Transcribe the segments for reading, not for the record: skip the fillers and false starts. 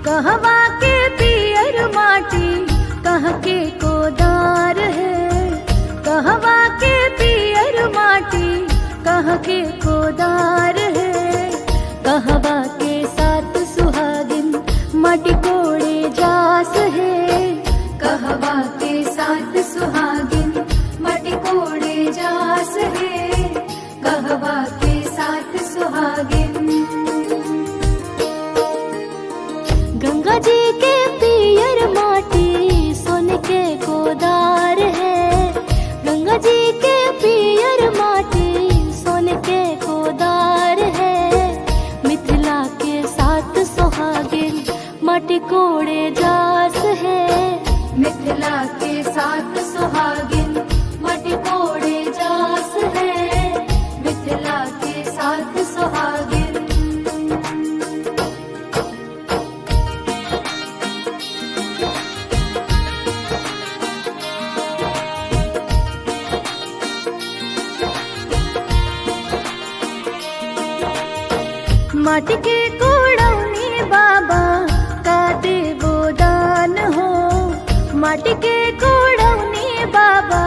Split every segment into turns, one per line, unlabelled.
कहवा के पियर माटी कहाँ के कोदार है, कहवा के पियर माटी कहाँ के कोदार है। कहवा के साथ सुहागिन माटी कोड़े जास है, कहवा के साथ सुहागिन माटी कोड़े जास है, कहवा के साथ सुहागिन। गंगा जी के पियर माटी सोने के कोदार है, गंगा जी के पियर माटी सोने के कोदार है। मिथिला के साथ सुहागिन माटी कोड़े जास है, मिथिला के साथ सुहागिन माटी कोड़े जास है, मिथिला के साथ सुहागिन। माटी के कोड़ौनी बाबा का देवो दान हो, माटी के कोड़ौनी बाबा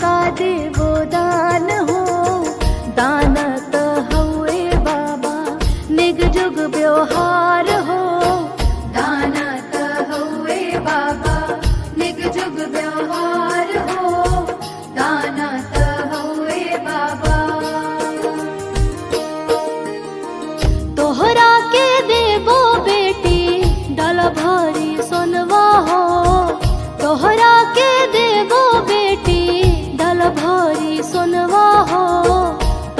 का देवो दान हो। दान तो हुए बाबा निग जुग व्यवहार हो, दान तो हुए बाबा निग जुग व्यवहार हो, दान तो हुए बाबा। तोहरा के देवो बेटी डाला भारी सोनवा हो, तोहरा के देवो बेटी डाला भारी सोनवा हो।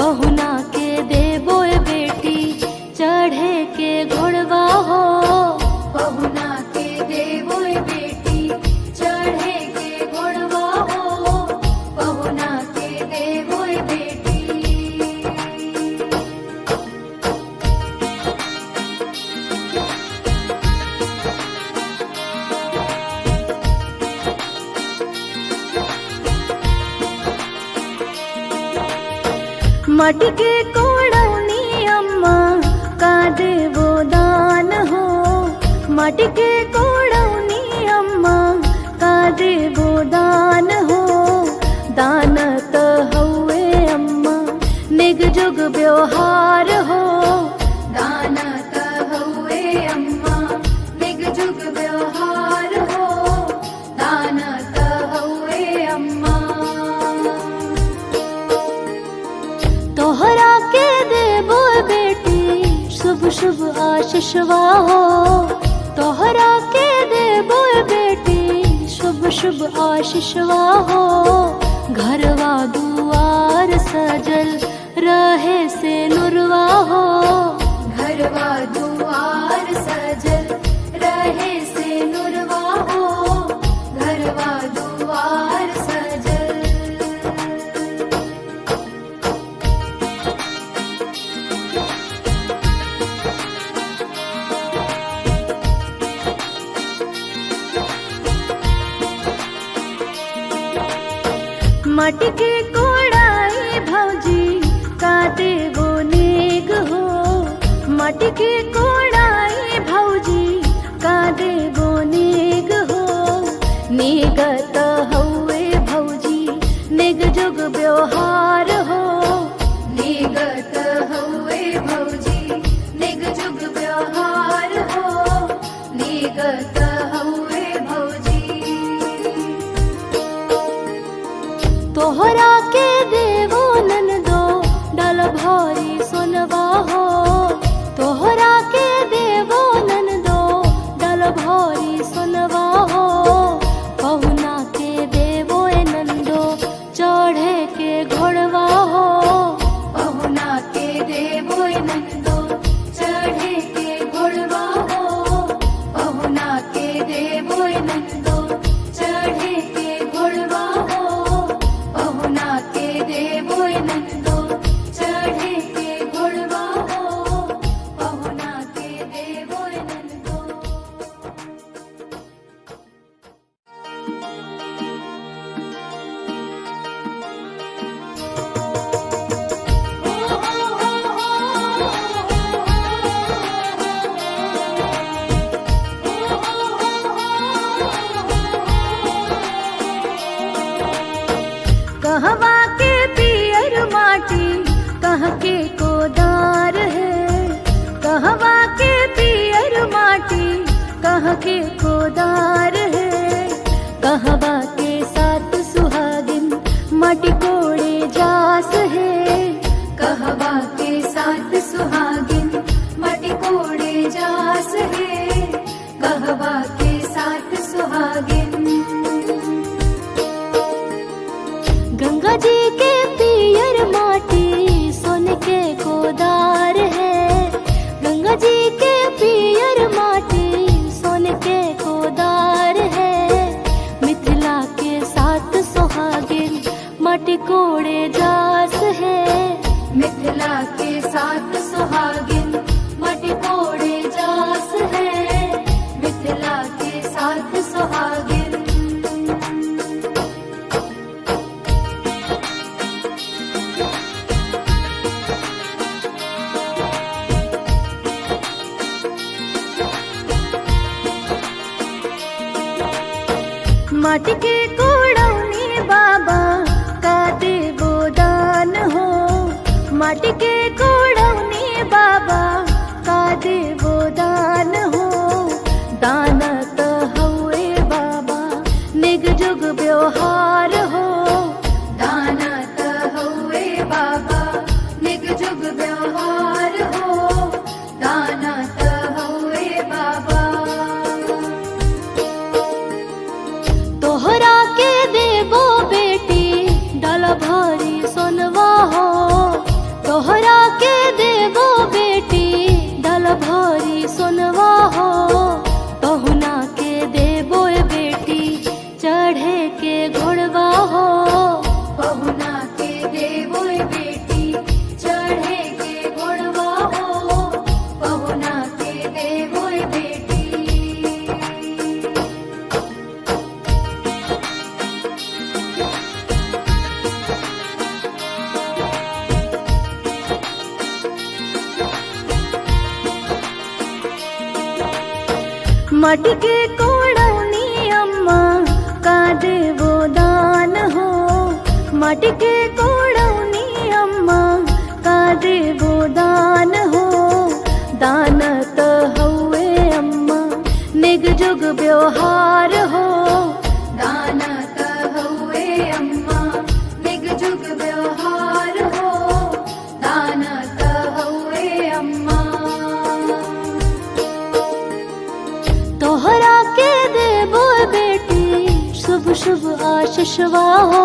पहुना के देवो बेटी चढ़े के घोड़वा हो, पहुना के देवो बेटी चढ़े के घोड़वा हो, पहुना के देवो बेटी। माटी के कोड़ौनी अम्मा का देवो दान हो, माटी के कोड़ौनी अम्मा का देवो दान हो। दान तो हुए अम्मा निग जुग व्यवहार हो, दान तो हुए अम्मा निग जुग व्यवहार हो, दान तो हुए अम्मा। तोहरा के देवो बेटी शुभ शुभ आशीषवा हो, तोहरा के देवो बेटी शुभ शुभ आशीषवा हो। घरवा दुआर सजल रहे से नुरवा हो, घरवा दुआर सजल रहे से नुरवा हो, घरवा दुआर सजल। माटी के कोड़ाई भौजी का देवो नेग हो, माटी के कोड़ाई भौजी का देवो नेग हो। नेगत हुए भौजी निग जुग व्यवहार हो, नेगत हुए भौजी निग जुग व्यवहार हो, नेगत हुए भौजी। तोहरा के देवो ननदो डाल भारी सोनवा हो, तोहरा के के कोदार है। कहवा के साथ सुहागिन माटी कोड़े जास है। कहवा के साथ सुहागिन माटी कोड़े जास है। कहवा के साथ सुहागिन। गंगा जी के पियर माटी सोने के कोदार है। गंगा जी के पियर माटी सोने के कोदार है। मिथिला के साथ सुहागिन माटी कोड़े जास है। मिथिला के साथ सुहागिन माटी कोड़े जास है। मिथिला के साथ सुहागिन। माटी के कोड़ौनी बाबा का देवो दान हो। माटी के कोड़ौनी बाबा का देवो दान हो। दान त हउए बाबा निग जुग व्यवहार हो। दान त हउए बाबा निग जुग व्यवहार हो। दान त हउए बाबा। तोहरा के देबो बेटी डाल भारी सोनवा हो। तोहरा के देबो बेटी डाल भारी सोनवा हो। पहुना के देबो बेटी चढ़े के घोड़वा हो। पहुना के देबो बेटी चढ़े के घोड़वा हो। पहुना के देबो बेटी। माटी के कोड़ौनी अम्मा का देवो दान हो। माटी के कोड़ौनी अम्मा का देवो दान हो। दान त हउए अम्मा निग जुग व्यवहार हो। दान त हउए अम्मा निग जुग व्यवहार हो। दान त हउए अम्मा। तोहरा के देबो बेटी शुभ शुभ आशीषवा हो।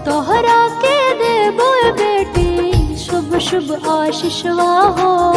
तोहरा के देबो बेटी शुभ शुभ आशीषवा हो।